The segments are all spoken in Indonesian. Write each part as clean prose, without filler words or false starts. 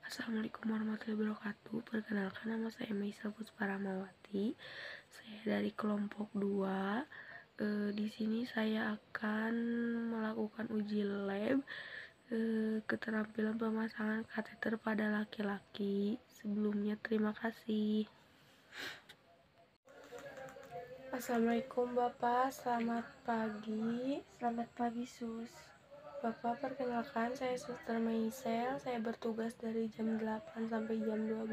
Assalamualaikum warahmatullahi wabarakatuh. Perkenalkan, nama saya Maisa Pusparamawati. Saya dari kelompok 2. Di sini saya akan melakukan uji lab keterampilan pemasangan kateter pada laki-laki. Sebelumnya terima kasih. Assalamualaikum Bapak, selamat pagi. Selamat pagi, Sus. Bapak, perkenalkan, saya Suster Maisel. Saya bertugas dari jam 8 sampai jam 12.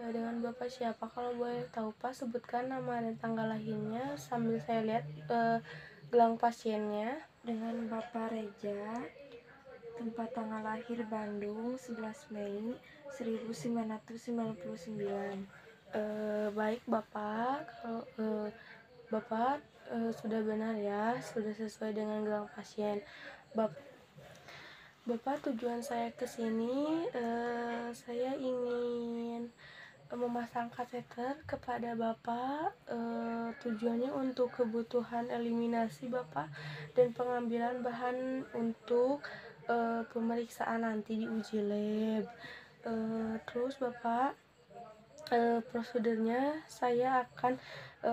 Dengan Bapak siapa? Kalau boleh tahu Pak, sebutkan nama dan tanggal lahirnya sambil saya lihat gelang pasiennya. Dengan Bapak Reja, tempat tanggal lahir Bandung, 11 Mei 1999. Baik Bapak, kalau Bapak sudah benar ya, sudah sesuai dengan gelang pasien. Bapak, tujuan saya ke sini, saya ingin memasang kateter kepada Bapak. Tujuannya untuk kebutuhan eliminasi Bapak dan pengambilan bahan untuk pemeriksaan nanti di uji lab. Terus Bapak, prosedurnya saya akan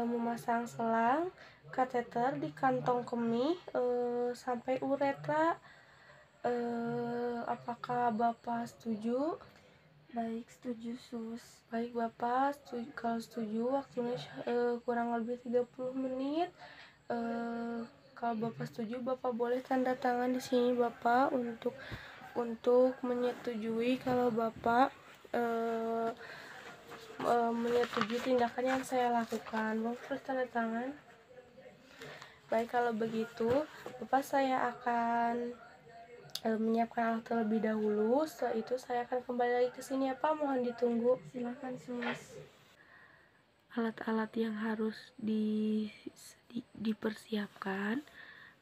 memasang selang kateter di kantong kemih sampai uretra. Apakah Bapak setuju? Baik, setuju, Sus. Baik Bapak, kalau setuju waktunya kurang lebih 30 menit. Kalau Bapak setuju, Bapak boleh tanda tangan di sini Bapak untuk menyetujui kalau Bapak menyetujui tindakan yang saya lakukan. Bapak tanda tangan. Baik, kalau begitu Bapak, saya akan menyiapkan alat terlebih dahulu. Setelah itu saya akan kembali lagi ke sini ya Pak, mohon ditunggu. Silakan, Sus. Alat-alat yang harus dipersiapkan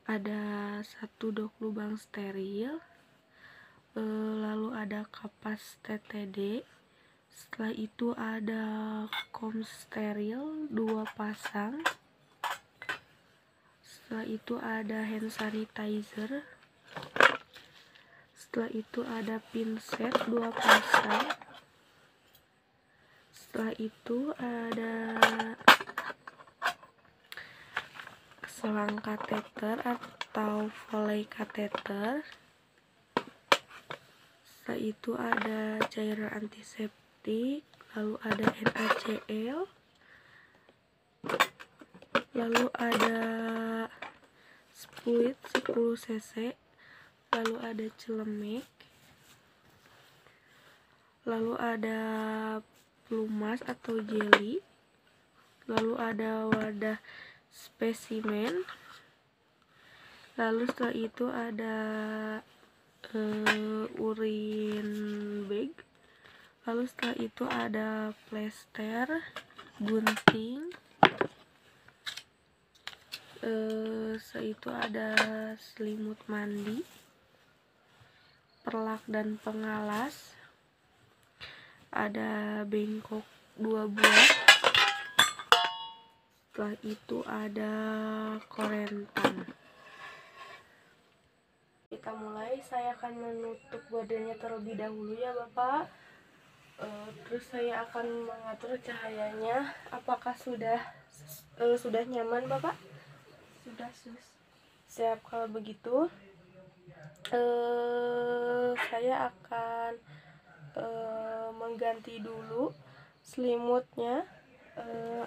ada 1 dok lubang steril, lalu ada kapas TTD, setelah itu ada kom steril 2 pasang, setelah itu ada hand sanitizer, setelah itu ada pinset 2 pasang, setelah itu ada selang kateter atau volley kateter, setelah itu ada cairan antiseptik, lalu ada NaCl, lalu ada fluid 10 cc, lalu ada celemek, lalu ada pelumas atau jeli, lalu ada wadah spesimen, lalu setelah itu ada urin bag, lalu setelah itu ada plester, gunting, setelah itu ada selimut mandi, perlak dan pengalas, ada bengkok 2 buah, setelah itu ada korentan. Kita mulai, saya akan menutup badannya terlebih dahulu ya Bapak. Terus saya akan mengatur cahayanya. Apakah sudah nyaman Bapak? Sudah, Sus. Siap, kalau begitu saya akan mengganti dulu selimutnya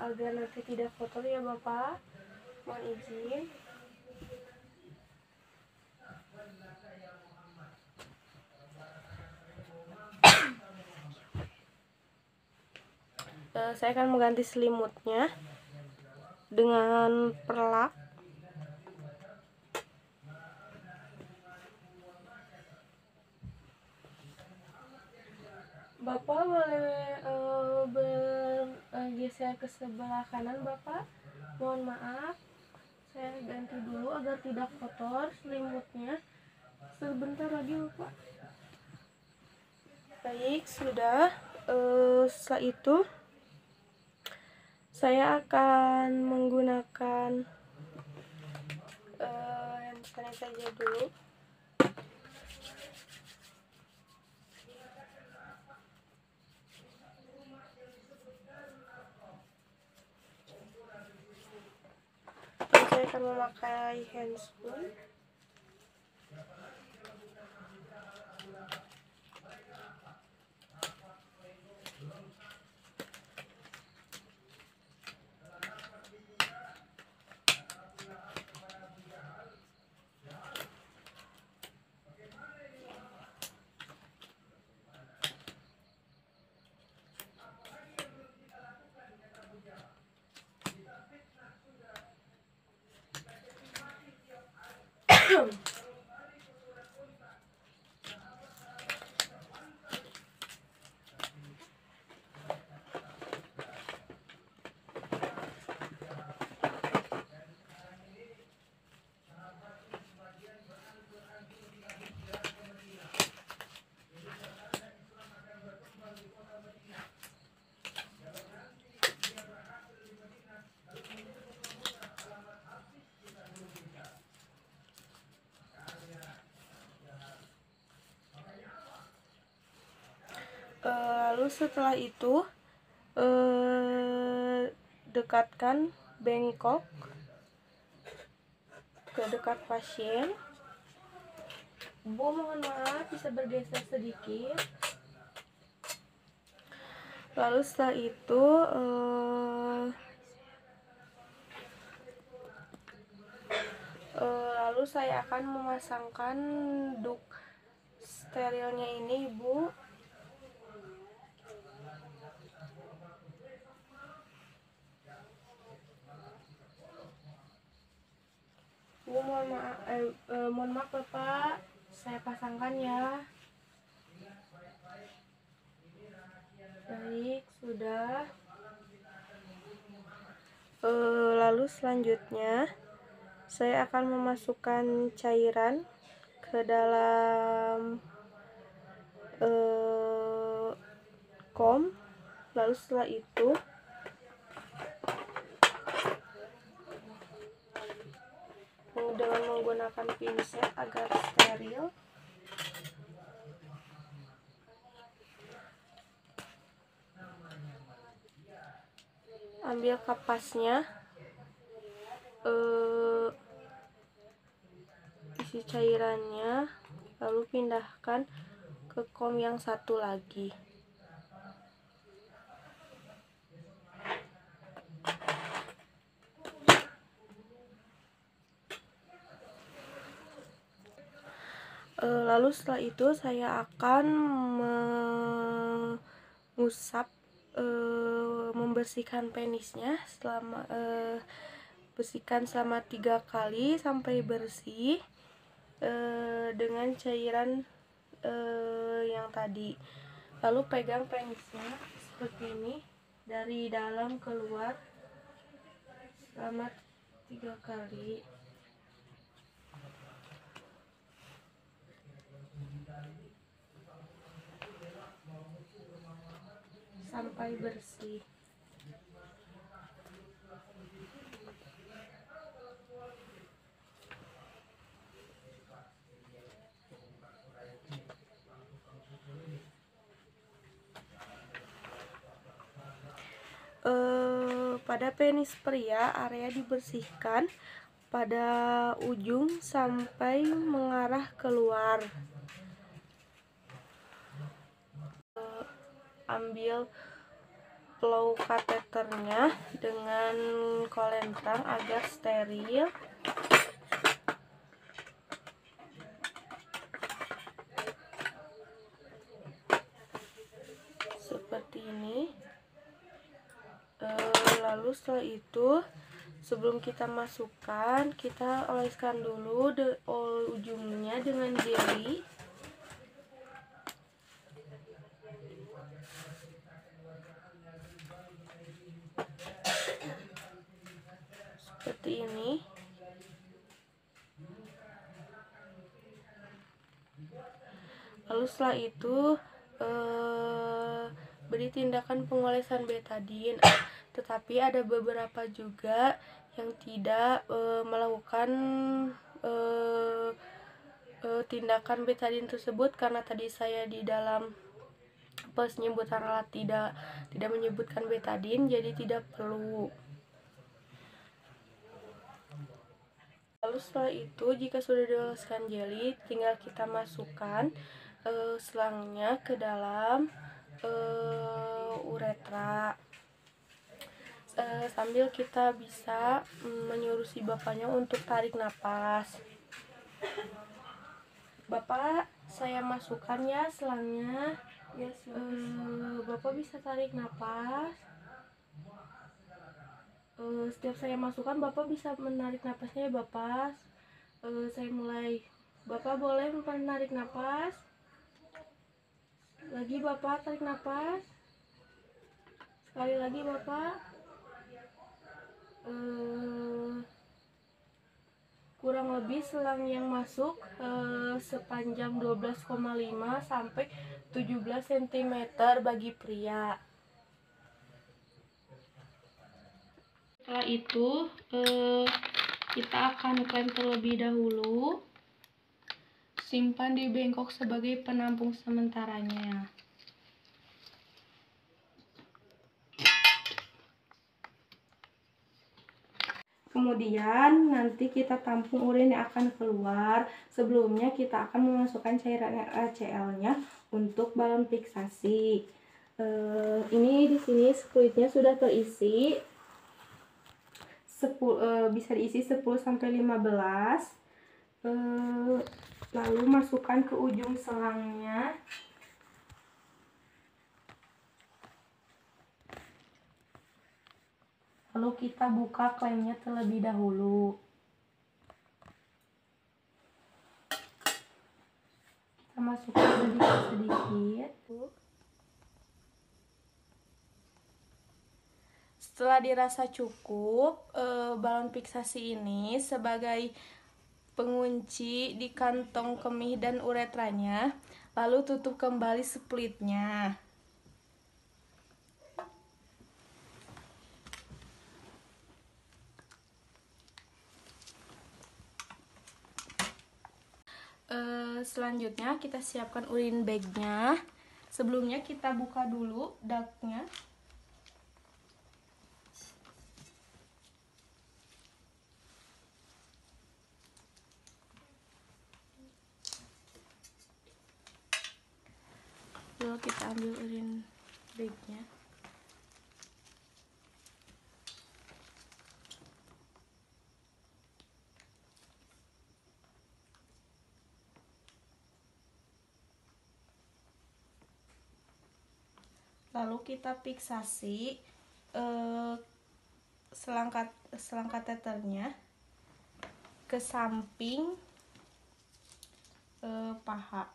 agar nanti tidak kotor ya Bapak. Mohon izin. Saya akan mengganti selimutnya dengan perlak. Bapak boleh bergeser ke sebelah kanan Bapak. Mohon maaf, saya ganti dulu agar tidak kotor selimutnya. Sebentar lagi Bapak. Baik, sudah. Setelah itu saya akan menggunakan hand sanitizer dulu. kita memakai handscoon. Lalu setelah itu dekatkan bengkok ke dekat pasien. Bu, mohon maaf bisa bergeser sedikit. Lalu setelah itu lalu saya akan memasangkan duk sterilnya ini, Bu. Bu, mohon maaf Bapak, saya pasangkan ya. Baik, sudah. Lalu selanjutnya saya akan memasukkan cairan ke dalam kom. Lalu setelah itu dengan menggunakan pinset agar steril, ambil kapasnya, isi cairannya, lalu pindahkan ke kom yang satu lagi. Lalu setelah itu saya akan mengusap, membersihkan penisnya bersihkan selama 3 kali sampai bersih dengan cairan yang tadi. Lalu pegang penisnya seperti ini dari dalam keluar selama 3 kali. Sampai bersih. Pada penis pria, area dibersihkan pada ujung sampai mengarah keluar. Ambil flow kateternya dengan kolentrang agar steril. Seperti ini. Lalu setelah itu, sebelum kita masukkan, kita oleskan dulu ujungnya dengan jelly. Seperti ini. Lalu setelah itu beri tindakan pengolesan betadine. Tetapi ada beberapa juga yang tidak melakukan tindakan betadine tersebut karena tadi saya di dalam penyebutan alat tidak menyebutkan betadine, jadi tidak perlu. Lalu setelah itu, jika sudah diloloskan jeli, tinggal kita masukkan selangnya ke dalam uretra. Sambil kita bisa menyuruh si bapaknya untuk tarik napas. Bapak, saya masukkan ya selangnya. Ya, Bapak bisa tarik napas. Setiap saya masukkan, Bapak bisa menarik napasnya ya, Bapak. Saya mulai. Bapak boleh menarik napas. Lagi Bapak tarik napas. Sekali lagi Bapak. Kurang lebih selang yang masuk sepanjang 12,5 sampai 17 cm bagi pria. Setelah itu kita akan klem terlebih dahulu. Simpan di bengkok sebagai penampung sementaranya. Kemudian nanti kita tampung urin yang akan keluar. Sebelumnya kita akan memasukkan cairan HCl-nya untuk balon fiksasi. Ini di sini squidnya sudah terisi. Bisa diisi 10 sampai 15. Lalu masukkan ke ujung selangnya. Lalu kita buka klemnya terlebih dahulu. Kita masukkan sedikit-sedikit. Setelah dirasa cukup, balon fiksasi ini sebagai pengunci di kantong kemih dan uretranya, lalu tutup kembali splitnya. Selanjutnya kita siapkan urin bagnya. Sebelumnya kita buka dulu ductnya. Lalu kita ambil urin bagnya. Lalu kita fiksasi selang kateternya ke samping paha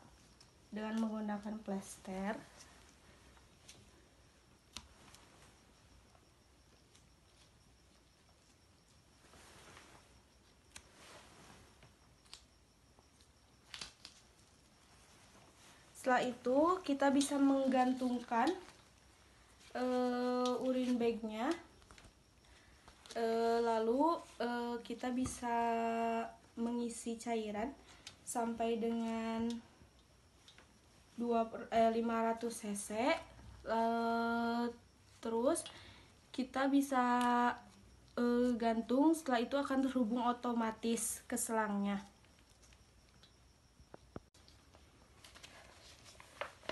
dengan menggunakan plester. Setelah itu kita bisa menggantungkan urin bagnya. Lalu kita bisa mengisi cairan sampai dengan 500 cc. Terus kita bisa gantung. Setelah itu akan terhubung otomatis ke selangnya.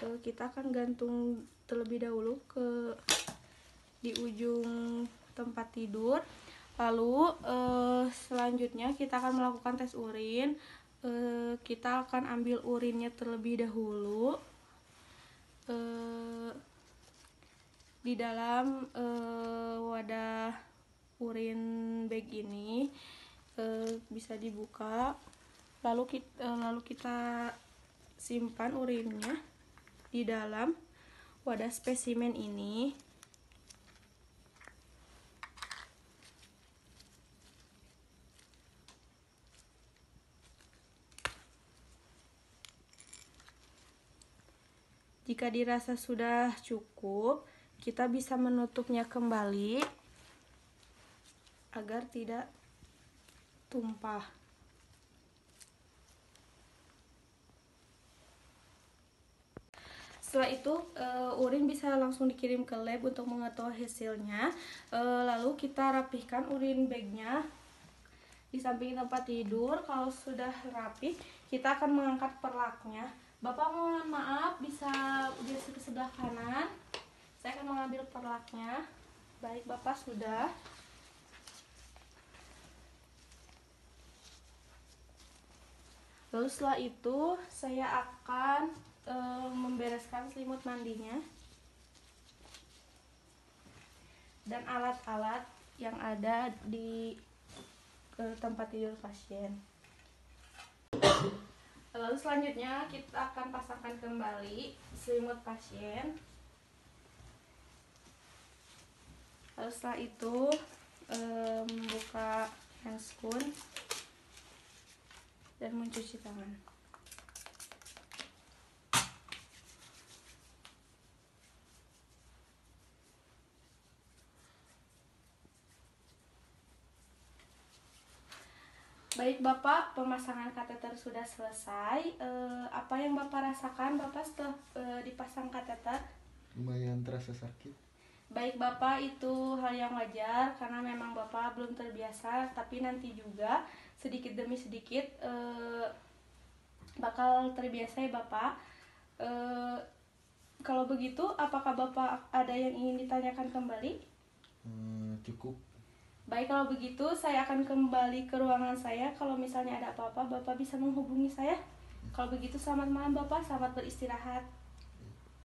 Kita akan gantung terlebih dahulu di ujung tempat tidur. Lalu selanjutnya kita akan melakukan tes urin. Kita akan ambil urinnya terlebih dahulu di dalam wadah urin bag ini. Bisa dibuka. Lalu kita simpan urinnya di dalam wadah spesimen ini. Jika dirasa sudah cukup, kita bisa menutupnya kembali agar tidak tumpah. Setelah itu urin bisa langsung dikirim ke lab untuk mengetahui hasilnya. Lalu kita rapihkan urin bagnya Di samping tempat tidur, kalau sudah rapi, kita akan mengangkat perlaknya. Bapak mohon maaf, bisa geser ke sebelah kanan. Saya akan mengambil perlaknya. Baik, Bapak sudah. Lalu setelah itu, saya akan membereskan selimut mandinya dan alat-alat yang ada di tempat tidur pasien. Lalu selanjutnya kita akan pasangkan kembali selimut pasien. Lalu setelah itu membuka handscoon dan mencuci tangan. Baik Bapak, pemasangan kateter sudah selesai. Apa yang Bapak rasakan Bapak setelah dipasang kateter? Lumayan terasa sakit. Baik Bapak, itu hal yang wajar karena memang Bapak belum terbiasa, tapi nanti juga sedikit demi sedikit bakal terbiasa ya Bapak. Kalau begitu, apakah Bapak ada yang ingin ditanyakan kembali? Cukup. Baik, kalau begitu saya akan kembali ke ruangan saya. Kalau misalnya ada apa-apa, Bapak bisa menghubungi saya. Kalau begitu, selamat malam Bapak, selamat beristirahat.